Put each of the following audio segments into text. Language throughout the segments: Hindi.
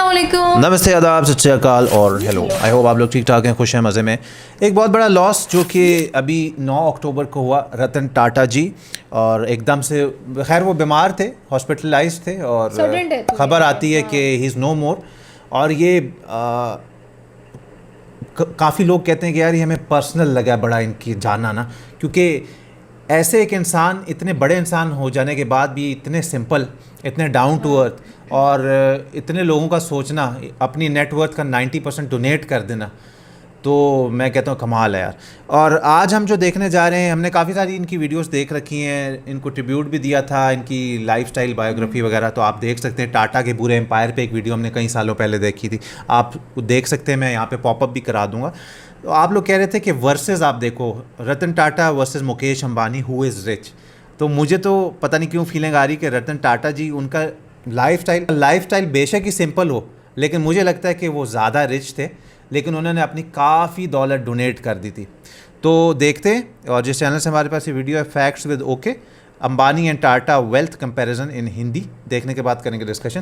अस्सलामुअलैकुम। नमस्ते, आदाब, सत श्री अकाल और हेलो। आई होप आप लोग ठीक ठाक हैं, खुश हैं, मज़े में। एक बहुत बड़ा लॉस जो कि अभी 9 अक्टूबर को हुआ, रतन टाटा जी। और एकदम से, खैर वो बीमार थे, हॉस्पिटलाइज थे और ख़बर आती है कि ही इज़ नो मोर। और ये काफ़ी लोग कहते हैं कि यार ये हमें पर्सनल लगा बड़ा इनकी जाना ना, क्योंकि ऐसे एक इंसान, इतने बड़े इंसान हो जाने के बाद भी इतने सिंपल, इतने डाउन टू अर्थ और इतने लोगों का सोचना, अपनी नेटवर्थ का 90% डोनेट कर देना, तो मैं कहता हूँ कमाल है यार। और आज हम जो देखने जा रहे हैं, हमने काफ़ी सारी इनकी वीडियोस देख रखी हैं, इनको ट्रिब्यूट भी दिया था, इनकी लाइफस्टाइल बायोग्राफी वगैरह, तो आप देख सकते हैं। टाटा के पूरे एम्पायर पे एक वीडियो हमने कई सालों पहले देखी थी, आप देख सकते हैं, मैं यहाँ पे पॉपअप भी करा दूँगा। तो आप लोग कह रहे थे कि वर्सेस आप देखो, Ratan Tata versus Mukesh Ambani, who is rich. तो मुझे तो पता नहीं क्यों फीलिंग आ रही कि रतन टाटा जी, उनका लाइफस्टाइल बेशक ही सिंपल हो, लेकिन मुझे लगता है कि वो ज़्यादा रिच थे, लेकिन उन्होंने अपनी काफ़ी दौलत डोनेट कर दी थी। तो देखते हैं, और जिस चैनल से हमारे पास ये वीडियो है, facts with okay, Ambani and Tata wealth comparison in Hindi, देखने के बाद करेंगे discussion.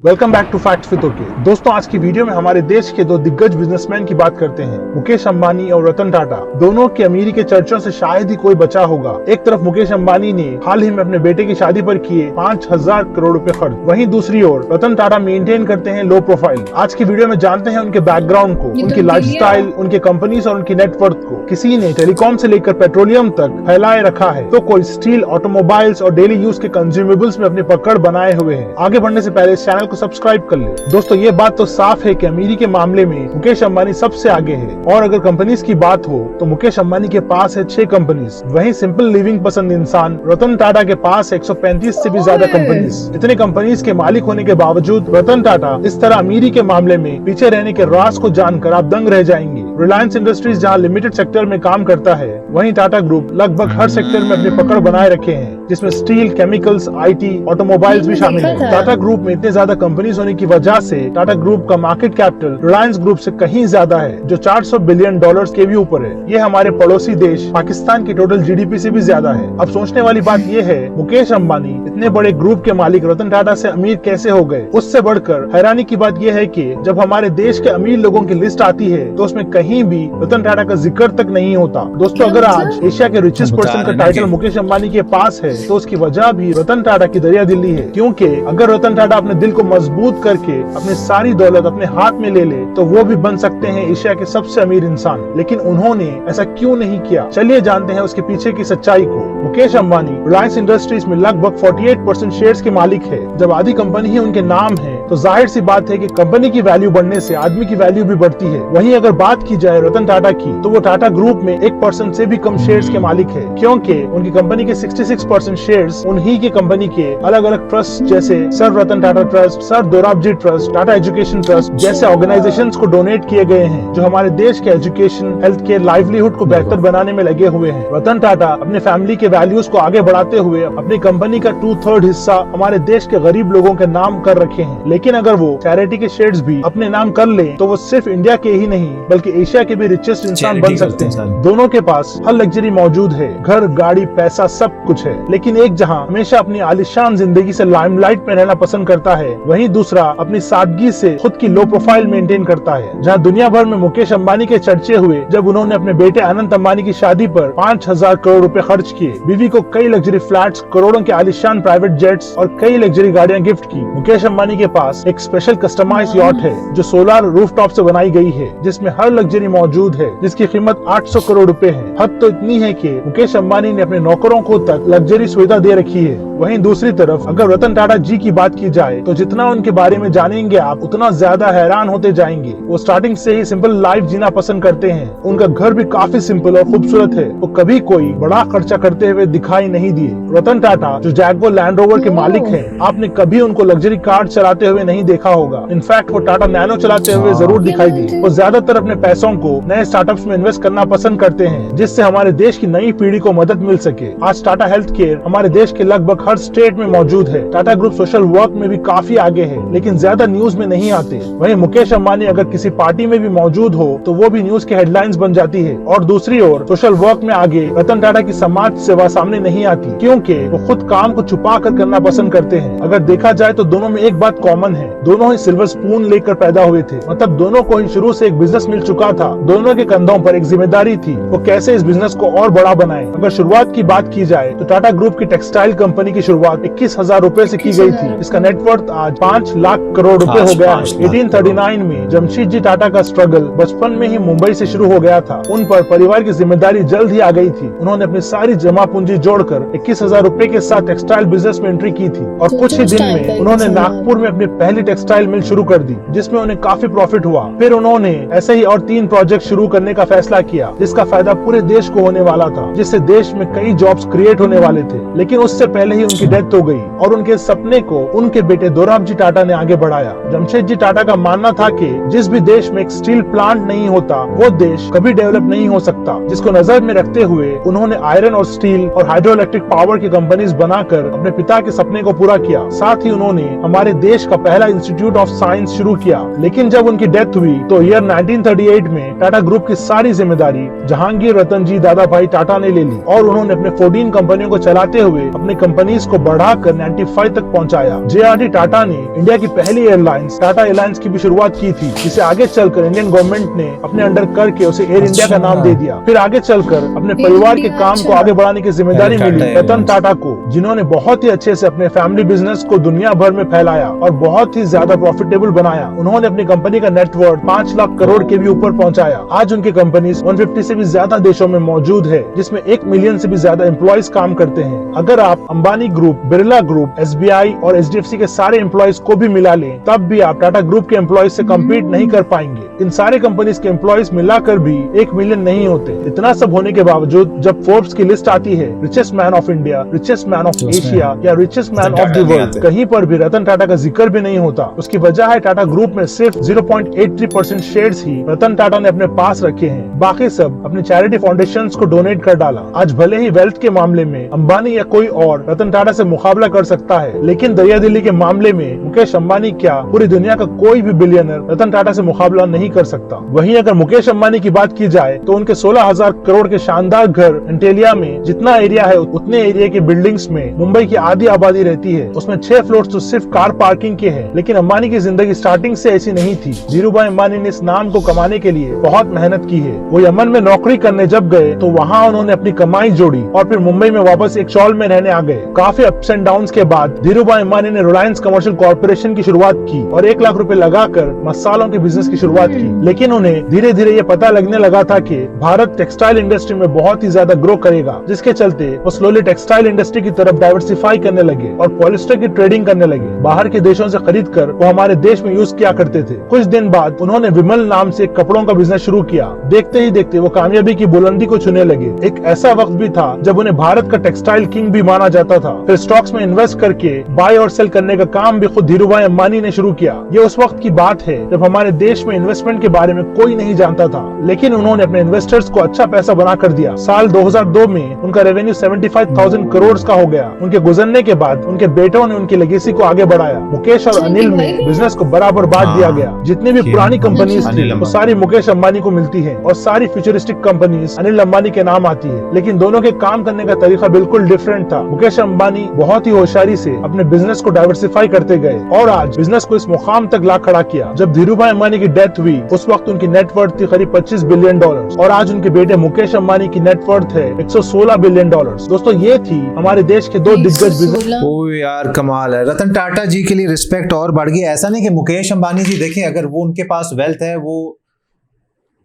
Welcome back to facts with okay. दोस्तों, आज की वीडियो में हमारे देश के दो दिग्गज बिजनेसमैन की बात करते हैं, मुकेश अंबानी और रतन टाटा। दोनों की अमीरी के चर्चों से शायद ही कोई बचा होगा। एक तरफ मुकेश अंबानी ने हाल ही में अपने बेटे की शादी पर किए 5,000 करोड़ रुपए खर्च, वहीं दूसरी ओर रतन टाटा मेंटेन करते हैं लो प्रोफाइल। आज की वीडियो में जानते हैं उनके बैकग्राउंड को, उनकी लाइफस्टाइल, उनके कंपनीज और उनकी नेटवर्थ को। किसी ने टेलीकॉम से लेकर पेट्रोलियम तक फैलाए रखा है, तो कोई स्टील, ऑटोमोबाइल्स और डेली यूज के कंज्यूमेबल्स में अपनी पकड़ बनाए हुए है। आगे बढ़ने से पहले इस चैनल को सब्सक्राइब कर ले। दोस्तों, ये बात तो साफ है कि अमीरी के मामले में मुकेश अंबानी सबसे आगे है। और अगर कंपनीज की बात हो तो मुकेश अंबानी के पास है 6 कंपनीज। वहीं सिंपल लिविंग पसंद इंसान रतन टाटा के पास 135 से भी ज्यादा कंपनीज। इतने कंपनीज के मालिक होने के बावजूद रतन टाटा इस तरह अमीरी के मामले में पीछे रहने के राज को जानकर आप दंग रह जाएंगे। रिलायंस इंडस्ट्रीज जहाँ लिमिटेड सेक्टर में काम करता है, वहीं टाटा ग्रुप लगभग हर सेक्टर में अपनी पकड़ बनाए रखे हैं, जिसमें स्टील, केमिकल्स, IT, ऑटोमोबाइल्स भी शामिल है। टाटा ग्रुप में इतने ज्यादा कंपनीज होने की वजह से टाटा ग्रुप का मार्केट कैपिटल रिलायंस ग्रुप से कहीं ज्यादा है, जो $400 बिलियन के भी ऊपर है। ये हमारे पड़ोसी देश पाकिस्तान की टोटल GDP से भी ज्यादा है। अब सोचने वाली बात ये है, मुकेश अंबानी इतने बड़े ग्रुप के मालिक रतन टाटा से अमीर कैसे हो गए। उससे बढ़कर हैरानी की बात यह है कि जब हमारे देश के अमीर लोगों की लिस्ट आती है तो उसमें कहीं भी रतन टाटा का जिक्र तक नहीं होता। दोस्तों, अगर आज एशिया के रिचेस्ट पर्सन का टाइटल मुकेश अंबानी के पास है तो उसकी वजह भी रतन टाटा की दरिया दिल्ली है। क्योंकि अगर रतन टाटा अपने दिल को मजबूत करके अपनी सारी दौलत अपने हाथ में ले ले तो वो भी बन सकते हैं एशिया के सबसे अमीर इंसान। लेकिन उन्होंने ऐसा क्यों नहीं किया, चलिए जानते हैं उसके पीछे की सच्चाई को। मुकेश अंबानी रिलायंस इंडस्ट्रीज में लगभग 48% शेयर्स के मालिक है। जब आधी कंपनी ही उनके नाम है तो जाहिर सी बात है कि कंपनी की वैल्यू बढ़ने से आदमी की वैल्यू भी बढ़ती है। वहीं अगर बात की जाए रतन टाटा की, तो वो टाटा ग्रुप में 1% से भी कम शेयर्स के मालिक है, क्योंकि उनकी कंपनी के 66% शेयर्स उन्हीं की कंपनी के अलग अलग ट्रस्ट जैसे sir Ratan Tata trust, sir Dorabji trust, Tata education trust जैसे ऑर्गेनाइजेशंस को डोनेट किए गए हैं, जो हमारे देश के एजुकेशन, हेल्थ केयर, लाइवलीहुड को बेहतर बनाने में लगे हुए हैं। रतन टाटा अपने फैमिली के वैल्यूज को आगे बढ़ाते हुए अपनी कंपनी का 2/3 हिस्सा हमारे देश के गरीब लोगों के नाम कर रखे हैं। लेकिन अगर वो चैरिटी के शेयर्स भी अपने नाम कर ले तो वो सिर्फ इंडिया के ही नहीं बल्कि एशिया के भी रिचेस्ट इंसान बन सकते हैं। दोनों के पास हर लग्जरी मौजूद है, घर, गाड़ी, पैसा सब कुछ है। लेकिन एक जहां हमेशा अपनी आलिशान जिंदगी से लाइमलाइट में रहना पसंद करता है, वहीं दूसरा अपनी सादगी से खुद की लो प्रोफाइल मेंटेन करता है। जहां दुनिया भर में मुकेश अंबानी के चर्चे हुए जब उन्होंने अपने बेटे अनंत अंबानी की शादी पर 5,000 करोड़ रुपए खर्च किए, बीवी को कई लग्जरी फ्लैट्स, करोड़ों के आलिशान प्राइवेट जेट्स और कई लग्जरी गाड़ियां गिफ्ट की। मुकेश अंबानी के पास एक स्पेशल कस्टमाइज्ड यॉट है जो सोलर रूफटॉप से बनाई गई है, जिसमें हर लग्जरी मौजूद है, जिसकी कीमत 800 करोड़ रुपए है। हद तो इतनी है कि मुकेश अंबानी ने अपने नौकरों को तक लग्जरी सुविधा दे रखी है। वहीं दूसरी तरफ अगर रतन टाटा जी की बात की जाए तो जितना उनके बारे में जानेंगे आप उतना ज्यादा हैरान होते जाएंगे। वो स्टार्टिंग से ही सिंपल लाइफ जीना पसंद करते हैं। उनका घर भी काफी सिंपल और खूबसूरत है। वो कभी कोई बड़ा खर्चा करते हुए दिखाई नहीं दिए। रतन टाटा जो जैगुआर लैंड रोवर के मालिक हैं, आपने कभी उनको लग्जरी कार चलाते हुए नहीं देखा होगा। इनफैक्ट वो टाटा नैनो चलाते हुए जरूर दिखाई दिए। वो ज्यादातर अपने पैसों पैसों को नए स्टार्टअप्स में इन्वेस्ट करना पसंद करते हैं, जिससे हमारे देश की नई पीढ़ी को मदद मिल सके। आज टाटा हेल्थ केयर हमारे देश के लगभग हर स्टेट में मौजूद है। टाटा ग्रुप सोशल वर्क में भी काफी आगे है, लेकिन ज्यादा न्यूज में नहीं आते। वहीं मुकेश अंबानी अगर किसी पार्टी में भी मौजूद हो तो वो भी न्यूज की हेडलाइंस बन जाती है। और दूसरी ओर सोशल वर्क में आगे रतन टाटा की समाज सेवा सामने नहीं आती, क्योंकि वो खुद काम को छुपा कर करना पसंद करते हैं। अगर देखा जाए तो दोनों में एक बात कॉमन है, दोनों ही सिल्वर स्पून लेकर पैदा हुए थे। मतलब दोनों को ही शुरू से एक बिजनेस मिल चुका था, दोनों के कंधों पर एक जिम्मेदारी थी, वो कैसे इस बिजनेस को और बड़ा बनाए। अगर शुरुआत की बात की जाए तो टाटा ग्रुप की टेक्सटाइल कंपनी की शुरुआत 21,000 रूपए से की गई थी। इसका नेटवर्थ आज 5 लाख करोड़ रुपए हो गया है। 1839 में जमशेदजी टाटा का स्ट्रगल बचपन में ही मुंबई से शुरू हो गया था। उन पर परिवार की जिम्मेदारी जल्द ही आ गई थी। उन्होंने अपनी सारी जमा पूंजी जोड़कर 21,000 रूपए के साथ टेक्सटाइल बिजनेस में एंट्री की थी और कुछ ही दिन में उन्होंने नागपुर में अपनी पहली टेक्सटाइल मिल शुरू कर दी, जिसमें उन्हें काफी प्रॉफिट हुआ। फिर उन्होंने ऐसे ही और 3 प्रोजेक्ट शुरू करने का फैसला किया, जिसका फायदा पूरे देश को होने वाला था, जिससे देश में कई जॉब्स क्रिएट होने वाले थे। लेकिन उससे पहले ही उनकी डेथ हो गई और उनके सपने को उनके बेटे दोराबजी टाटा ने आगे बढ़ाया। जमशेदजी टाटा का मानना था कि जिस भी देश में एक स्टील प्लांट नहीं होता वो देश कभी डेवलप नहीं हो सकता, जिसको नजर में रखते हुए उन्होंने आयरन और स्टील और हाइड्रो इलेक्ट्रिक पावर की कंपनीज बनाकर अपने पिता के सपने को पूरा किया। साथ ही उन्होंने हमारे देश का पहला इंस्टीट्यूट ऑफ साइंस शुरू किया। लेकिन जब उनकी डेथ हुई तो ईयर 1938 में टाटा ग्रुप की सारी जिम्मेदारी जहांगीर रतन जी दादा भाई टाटा ने ले ली और उन्होंने अपने 14 कंपनियों को चलाते हुए अपने कंपनीज को बढ़ाकर 95 तक पहुंचाया। जेआरडी टाटा ने इंडिया की पहली एयरलाइंस टाटा एयरलाइंस की भी शुरुआत की थी, जिसे आगे चलकर इंडियन गवर्नमेंट ने अपने अंडर करके उसे एयर इंडिया का नाम दे दिया। फिर आगे चलकर अपने परिवार के काम को आगे बढ़ाने की जिम्मेदारी मिली रतन टाटा को, जिन्होंने बहुत ही अच्छे से अपने फैमिली बिजनेस को दुनिया भर में फैलाया और बहुत ही ज्यादा प्रॉफिटेबल बनाया। उन्होंने अपनी कंपनी का नेटवर्थ 5 लाख करोड़ के भी ऊपर पहुंचाया। आज उनकी कंपनी 150 से भी ज्यादा देशों में मौजूद है, जिसमें 1 मिलियन से भी ज्यादा एम्प्लॉयज काम करते हैं। अगर आप Ambani group, Birla group, SBI और HDFC के सारे एम्प्लॉयज को भी मिला लें, तब भी आप टाटा ग्रुप के एम्प्लॉयज से कम्पीट नहीं कर पाएंगे। इन सारे कंपनीज के एम्प्लॉयज मिलाकर भी 1 मिलियन नहीं होते। इतना सब होने के बावजूद जब फोर्ब्स की लिस्ट आती है, richest man of India, richest man of Asia या richest man of the world, कहीं पर भी रतन टाटा का जिक्र भी नहीं होता। उसकी वजह है टाटा ग्रुप में सिर्फ 0.83% शेयर्स ही रतन टाटा ने अपने पास रखे हैं, बाकी सब अपने चैरिटी फाउंडेशंस को डोनेट कर डाला। आज भले ही वेल्थ के मामले में अंबानी या कोई और रतन टाटा से मुकाबला कर सकता है, लेकिन दरिया दिली के मामले में मुकेश अंबानी क्या पूरी दुनिया का कोई भी बिलियनर रतन टाटा से मुकाबला नहीं कर सकता। वहीं अगर मुकेश अंबानी की बात की जाए तो उनके 16,000 करोड़ के शानदार घर एंटेलिया में जितना एरिया है उतने एरिया के बिल्डिंग्स में मुंबई की आधी आबादी रहती है। उसमें 6 फ्लोर्स तो सिर्फ कार पार्किंग के हैं। लेकिन अंबानी की जिंदगी स्टार्टिंग से ऐसी नहीं थी। धीरूभाई अंबानी ने इस नाम को कमाने के लिए बहुत मेहनत की है। वो यमन में नौकरी करने जब गए तो वहाँ उन्होंने अपनी कमाई जोड़ी और फिर मुंबई में वापस एक चॉल में रहने आ गए। काफी अप्स एंड डाउन के बाद धीरूभाई अंबानी ने रिलायंस कमर्शियल कॉर्पोरेशन की शुरुआत की और 1 लाख रुपए लगाकर मसालों के बिजनेस की शुरुआत की। लेकिन उन्हें धीरे धीरे ये पता लगने लगा था कि भारत टेक्सटाइल इंडस्ट्री में बहुत ही ज्यादा ग्रो करेगा, जिसके चलते वो स्लोली टेक्सटाइल इंडस्ट्री की तरफ डाइवर्सिफाई करने लगे और पॉलिस्टर की ट्रेडिंग करने लगे। बाहर के देशों से खरीद कर वो हमारे देश में यूज किया करते थे। कुछ दिन बाद उन्होंने विमल नाम से कपड़ों का बिजनेस शुरू किया। देखते ही देखते वो कामयाबी की बुलंदी को छूने लगे। एक ऐसा वक्त भी था जब उन्हें भारत का टेक्सटाइल किंग भी माना जाता था। फिर स्टॉक्स में इन्वेस्ट करके बाय और सेल करने का काम भी खुद धीरूभाई अंबानी ने शुरू किया। ये उस वक्त की बात है जब हमारे देश में इन्वेस्टमेंट के बारे में कोई नहीं जानता था, लेकिन उन्होंने अपने इन्वेस्टर्स को अच्छा पैसा बना कर दिया। साल 2002 में उनका रेवेन्यू 75,000 करोड़ का हो गया। उनके गुजरने के बाद उनके बेटों ने उनकी लेगेसी को आगे बढ़ाया। मुकेश और अनिल में बिजनेस को बराबर बांट दिया गया। जितनी भी पुरानी कंपनीज थी वो सारी मुकेश अंबानी को मिलती है और सारी फ्यूचरिस्टिक कंपनीज अनिल अंबानी के नाम आती है। लेकिन दोनों के काम करने का तरीका बिल्कुल डिफरेंट था। मुकेश अंबानी बहुत ही होशियारी से अपने बिजनेस को डाइवर्सिफाई करते गए और आज बिजनेस को इस मुकाम तक ला खड़ा किया। जब धीरूभाई अंबानी की डेथ हुई उस वक्त उनकी नेटवर्थ थी करीब $25 बिलियन और आज उनके बेटे मुकेश अंबानी की नेटवर्थ है $116 बिलियन। दोस्तों ये थी हमारे देश के 2 दिग्गज बिजनेस। ओ यार कमाल है। रतन टाटा जी के लिए रिस्पेक्ट और बढ़ गई। ऐसा नहीं कि मुकेश अंबानी जी देखें, अगर वो उनके पास वेल्थ है, वो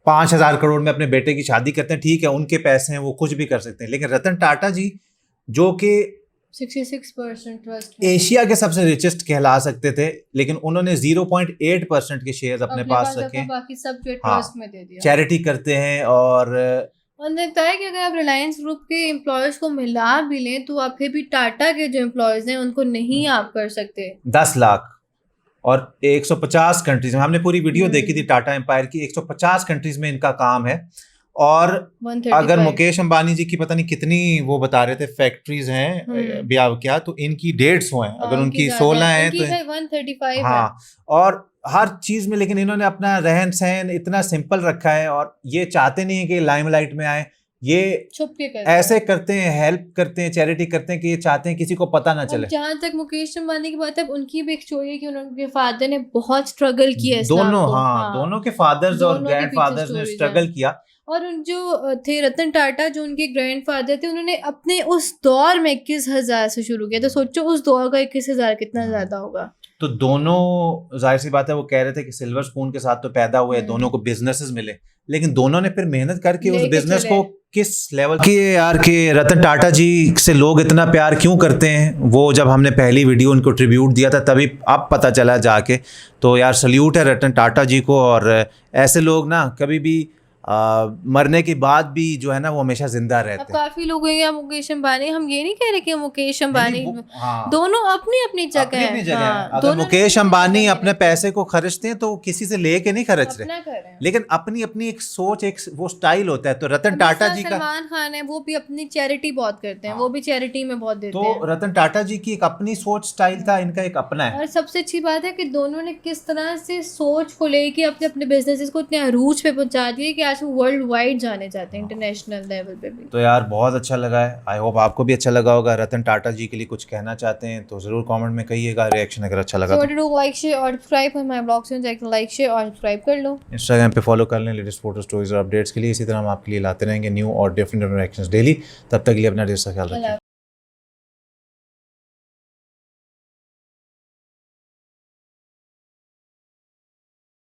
5,000 करोड़ में अपने बेटे की शादी करते हैं, ठीक है, उनके पैसे हैं, वो कुछ भी कर सकते हैं। लेकिन रतन टाटा जी जो कि 66% ट्रस्ट एशिया के सबसे रिचेस्ट कहला सकते थे, लेकिन उन्होंने 0.8% के शेयर्स अपने पास रखे, बाकी सब जो ट्रस्ट में दे दिया। चैरिटी करते हैं। और लगता है कि अगर आप रिलायंस ग्रुप के एम्प्लॉयज को मिला भी लें तो आप फिर भी टाटा के जो एम्प्लॉयज हैं उनको नहीं आप कर सकते। 10 लाख और 150 कंट्रीज में, हमने पूरी वीडियो देखी थी टाटा एम्पायर की, 150 कंट्रीज में इनका काम है। और 135 अगर मुकेश अंबानी जी की पता नहीं कितनी वो बता रहे थे फैक्ट्रीज हैं ब्याह क्या, तो इनकी 150 हैं, अगर उनकी 16 हैं तो 135 हाँ। और हर चीज में लेकिन इन्होंने अपना रहन सहन इतना सिंपल रखा है, और ये चाहते नहीं है कि लाइमलाइट में आए, ये छुप के करते ऐसे करते हैं, हेल्प करते हैं, चैरिटी करते हैं कि ये चाहते हैं किसी को पता ना चले। जहाँ तक मुकेश अंबानी की बात है, उनकी भी एक स्टोरी है कि उनके फादर ने बहुत स्ट्रगल किया है इस्लाम दोनों को। हाँ, दोनों के फादर्स और दोनों के पीछे ग्रैंडफादर्स ने stories स्ट्रगल हैं। किया। और उन जो थे रतन टाटा, जो उनके ग्रैंडफादर थे, उन्होंने अपने उस दौर में 21,000 से शुरू किया। तो सोचो उस दौर का 21,000 कितना ज्यादा होगा। तो दोनों जाहिर सी बात है, वो कह रहे थे कि सिल्वर स्पून के साथ तो पैदा हुए, दोनों को बिजनेसेस मिले, लेकिन दोनों ने फिर मेहनत करके उस लेके बिजनेस चले। को किस लेवल की है यार, कि रतन टाटा जी से लोग इतना प्यार क्यों करते हैं, वो जब हमने पहली वीडियो उनको ट्रिब्यूट दिया था तभी अब पता चला जाके। तो यार सल्यूट है रतन टाटा जी को। और ऐसे लोग ना कभी भी मरने के बाद भी जो है ना वो हमेशा जिंदा अब रहते हैं। काफी लोग हैं या मुकेश अंबानी, हम ये नहीं कह रहे कि मुकेश अंबानी, हाँ, दोनों अपनी अपनी जगह अपनी अपनी है। जगह है। हाँ, अगर दोनों मुकेश अपनी अंबानी जगह अपने पैसे को खर्चते हैं तो किसी से लेके नहीं खर्च रहे, अपना कर रहे हैं। लेकिन अपनी अपनी एक सोच, एक वो स्टाइल होता है। तो रतन अब टाटा जैसा जी का, सलमान खान है, वो भी अपनी चैरिटी बहुत करते हैं, वो भी चैरिटी में बहुत देते तो हैं। रतन टाटा जी की एक अपनी सोच स्टाइल था, इनका एक अपना है। और सबसे अच्छी बात है कि दोनों ने किस तरह से सोच को लेके अपने अपने बिजनेसेस को इतने अरूज पे पहुंचा दिए कि आज वो वर्ल्ड वाइड जाने जाते हैं, इंटरनेशनल लेवल पे भी। तो यार बहुत अच्छा लगा है, आई होप आपको भी अच्छा लगा होगा। रतन टाटा जी के लिए कुछ कहना चाहते हैं तो जरूर कमेंट में कहिएगा, रिएक्शन अगर अच्छा लगा So तो। what to do, like, share और सब्सक्राइब on my blog से जाकर लाइक शेयर और सब्सक्राइब कर लो। इंस्टाग्राम पे फॉलो कर लें लेटेस्ट फोटो स्टोरीज और अपडेट्स के लिए। इसी तरह हम आपके लिए लाते रहेंगे न्यू और डिफरेंट रिएक्शंस डेली। तब तक के लिए अपना ढेर सारा ख्याल रखें।